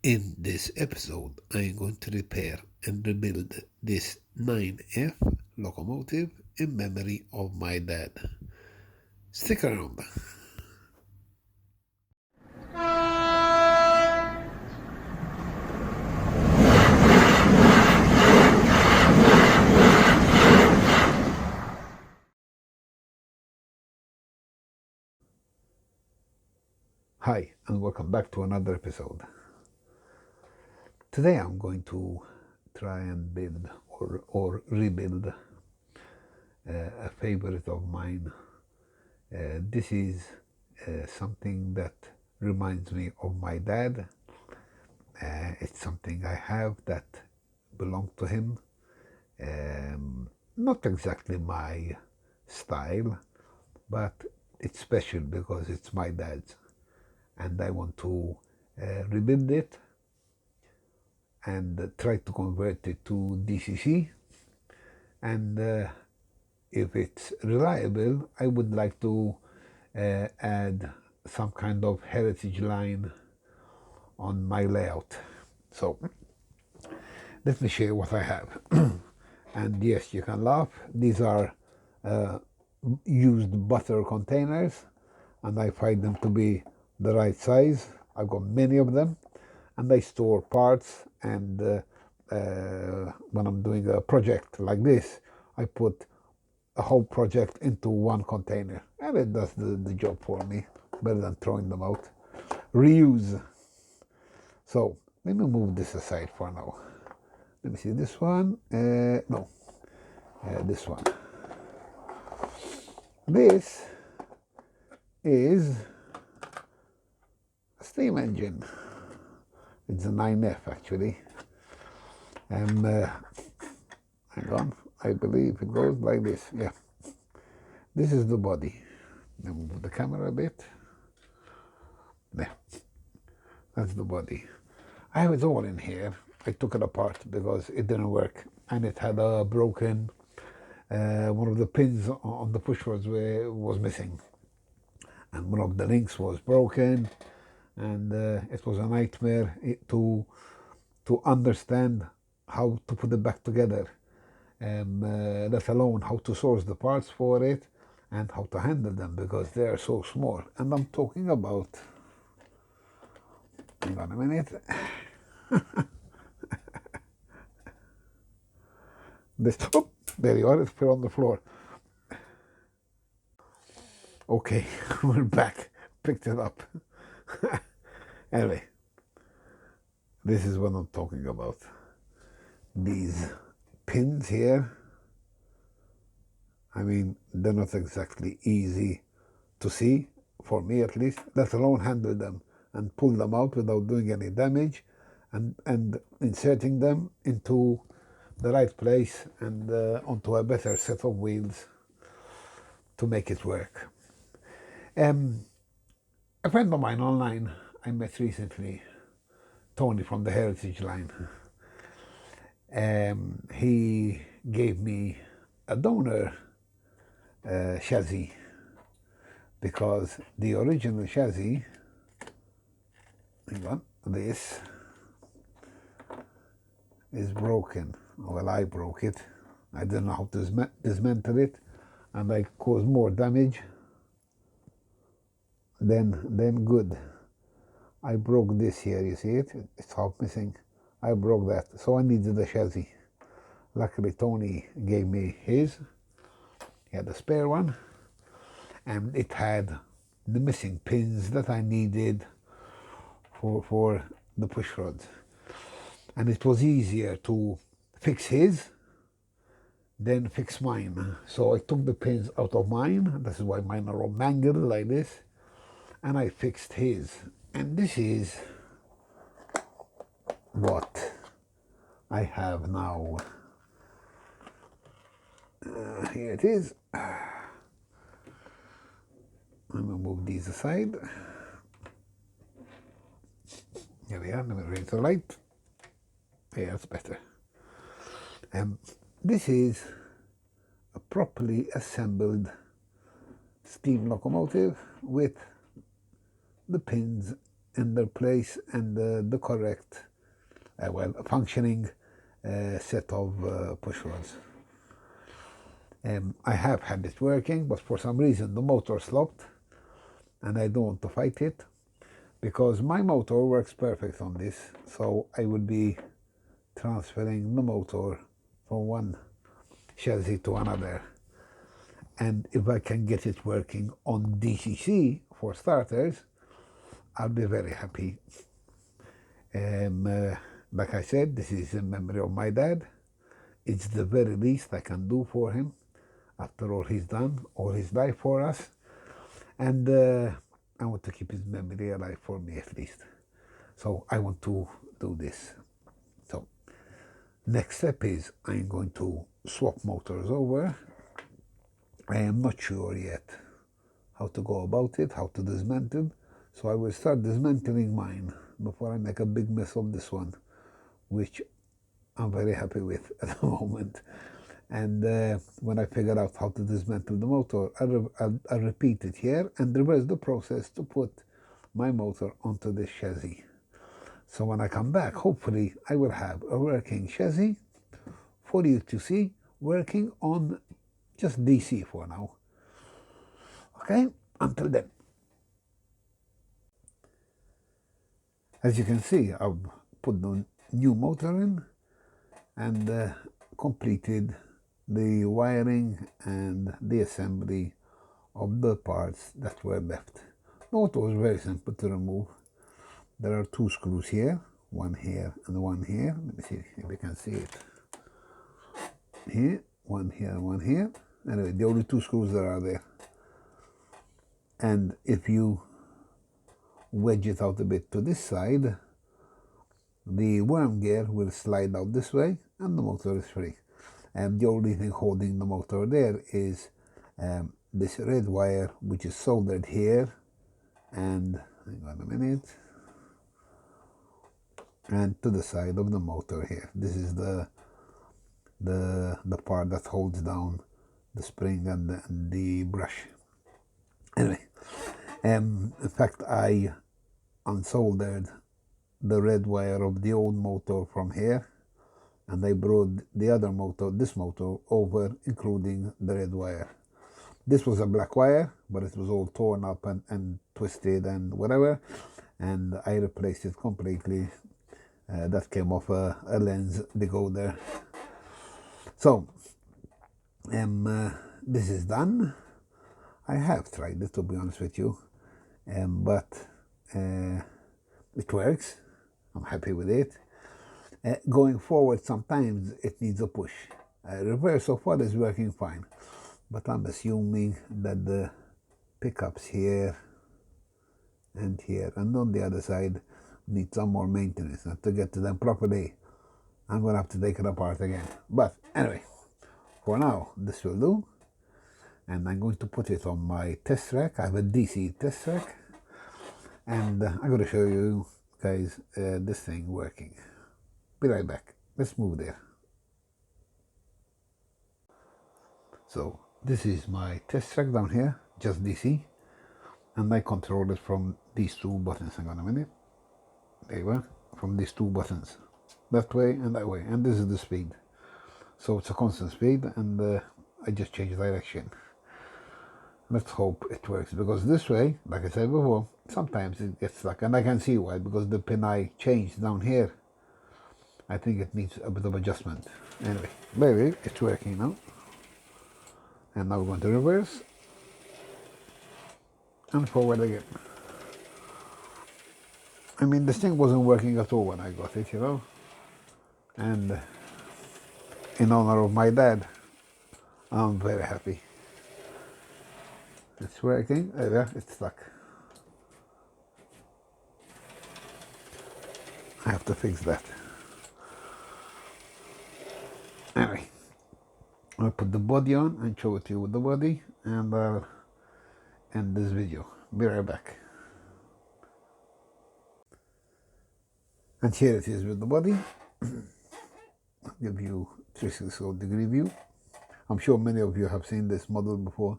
In this episode, I'm going to repair and rebuild this 9F locomotive in memory of my dad. Stick around. Hi, and welcome back to another episode. Today I'm going to try and build or rebuild a favorite of mine. This is something that reminds me of my dad. It's something I have that belonged to him. Not exactly my style, but it's special because it's my dad's, and I want to rebuild it and try to convert it to DCC. And if it's reliable, I would like to add some kind of heritage line on my layout. So let me show you what I have. And yes, you can laugh. These are used butter containers, and I find them to be the right size. I've got many of them, and I store parts. And when I'm doing a project like this, I put a whole project into one container, and it does the job for me better than throwing them out. Reuse. So let me move this aside for now. Let me see this one. No, this one. This is a steam engine. It's a 9F actually. And hang on, I believe it goes like this. Yeah, this is the body. Let me move the camera a bit. There, that's the body. I have it all in here. I took it apart because it didn't work, and it had a broken. One of the pins on the push rods was missing, and one of the links was broken, and it was a nightmare to understand how to put it back together, let alone how to source the parts for it and how to handle them because they are so small. And I'm talking about, hang on a minute, this, oh, there you are, it's put on the floor. Okay, we're back, picked it up. Anyway, this is what I'm talking about. These pins here, I mean, they're not exactly easy to see, for me at least, let alone handle them and pull them out without doing any damage, and inserting them into the right place and onto a better set of wheels to make it work. A friend of mine online I met recently, Tony from the Heritage Line, he gave me a donor chassis because the original chassis, hang on, this is broken. Well, I broke it. I didn't know how to dismantle it, and I caused more damage than good. I broke this here, you see it? It's half missing. I broke that, so I needed a chassis. Luckily, Tony gave me his. He had a spare one, and it had the missing pins that I needed for the push rods. And it was easier to fix his than fix mine. So I took the pins out of mine. This is why mine are all mangled like this. And I fixed his. And this is what I have now. Here it is. I'm going to move these aside. Here we are. Let me raise the light. Yeah, that's better. This is a properly assembled steam locomotive with the pins in their place and the correct, well, functioning set of push rods. I have had it working, but for some reason the motor stopped, and I don't want to fight it because my motor works perfect on this. So I will be transferring the motor from one chassis to another. And if I can get it working on DCC for starters, I'll be very happy. Like I said, this is in memory of my dad. It's the very least I can do for him after all he's done, all his life for us. And I want to keep his memory alive for me at least. So I want to do this. So next step is I'm going to swap motors over. I am not sure yet how to go about it, how to dismantle. So I will start dismantling mine before I make a big mess of this one, which I'm very happy with at the moment. And when I figure out how to dismantle the motor, I'll repeat it here and reverse the process to put my motor onto this chassis. So when I come back, hopefully I will have a working chassis for you to see working on just DC for now. Okay, until then. As you can see, I've put the new motor in and completed the wiring and the assembly of the parts that were left. The motor was very simple to remove. There are two screws here, one here and one here. Let me see if you can see it. Here, one here and one here. Anyway, the only two screws that are there. And if you wedge it out a bit to this side, the worm gear will slide out this way and the motor is free. And the only thing holding the motor there is this red wire, which is soldered here, and hang on a minute, and to the side of the motor here. This is the part that holds down the spring and the brush. Anyway, in fact, I unsoldered the red wire of the old motor from here, and I brought the other motor, this motor, over, including the red wire. This was a black wire, but it was all torn up and twisted and whatever, and I replaced it completely. That came off a lens decoder. So, this is done. I have tried it, to be honest with you, but it works. I'm happy with it. Going forward, sometimes it needs a push. Reverse so far is working fine, but I'm assuming that the pickups here and on the other side need some more maintenance, and to get to them properly, I'm going to have to take it apart again. But anyway, for now, this will do. And I'm going to put it on my test rack. I have a DC test rack. And I'm going to show you guys this thing working. Be right back. Let's move there. So this is my test rack down here, just DC. And I control it from these two buttons. Hang on a minute. There you are. From these two buttons. That way and that way. And this is the speed. So it's a constant speed, and I just change direction. Let's hope it works, because this way, like I said before, sometimes it gets stuck, and I can see why, because the pin I changed down here, I think it needs a bit of adjustment. Anyway, baby, it's working now. And now we're going to reverse and forward again. I mean, this thing wasn't working at all when I got it, you know. And in honor of my dad, I'm very happy. It's working. There, it's stuck. I have to fix that. Anyway, I'll put the body on and show it to you with the body, and I'll end this video. Be right back. And here it is with the body. I'll give you 360-degree view. I'm sure many of you have seen this model before.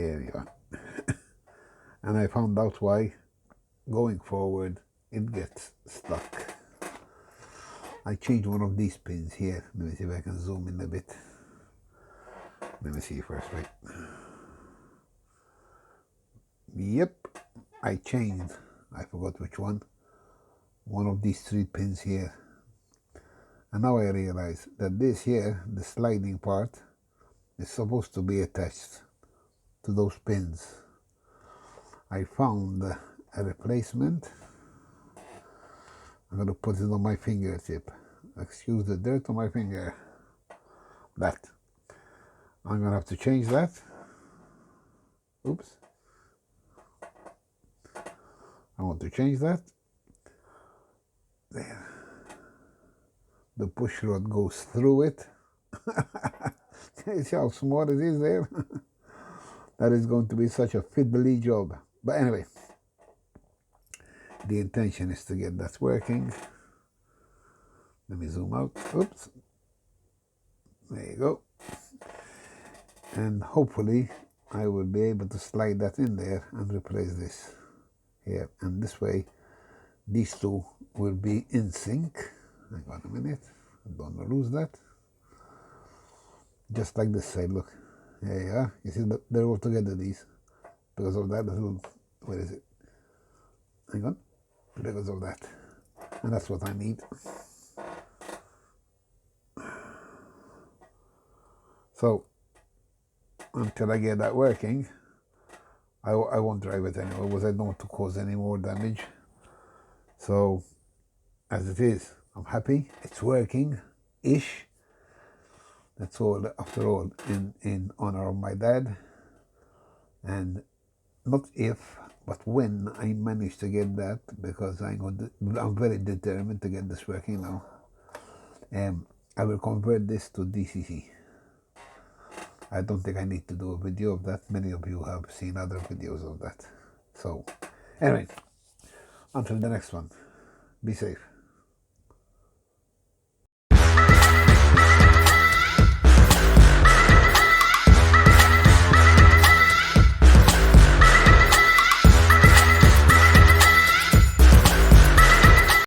There you are. And I found out why going forward it gets stuck. I changed one of these pins here. Let me see if I can zoom in a bit. Let me see first, right? Yep, I changed, I forgot which one of these 3 pins here. And now I realize that this here, the sliding part, is supposed to be attached to those pins. I found a replacement. I'm going to put it on my fingertip. Excuse the dirt on my finger. That. I'm going to have to change that. Oops. I want to change that. There. The push rod goes through it. See how small it is there? That is going to be such a fiddly job. But anyway, the intention is to get that working. Let me zoom out. Oops. There you go. And hopefully I will be able to slide that in there and replace this here. And this way, these two will be in sync. Hang on a minute. I don't want to lose that. Just like this side, look. There you are. You see, they're all together, these. Because of that little, where is it? Hang on. Because of that. And that's what I need. So, until I get that working, I won't drive it anymore because I don't want to cause any more damage. So, as it is, I'm happy. It's working-ish. That's all, after all, in honor of my dad. And not if, but when I manage to get that, because I'm very determined to get this working now. I will convert this to DCC. I don't think I need to do a video of that. Many of you have seen other videos of that. So, anyway, until the next one, be safe.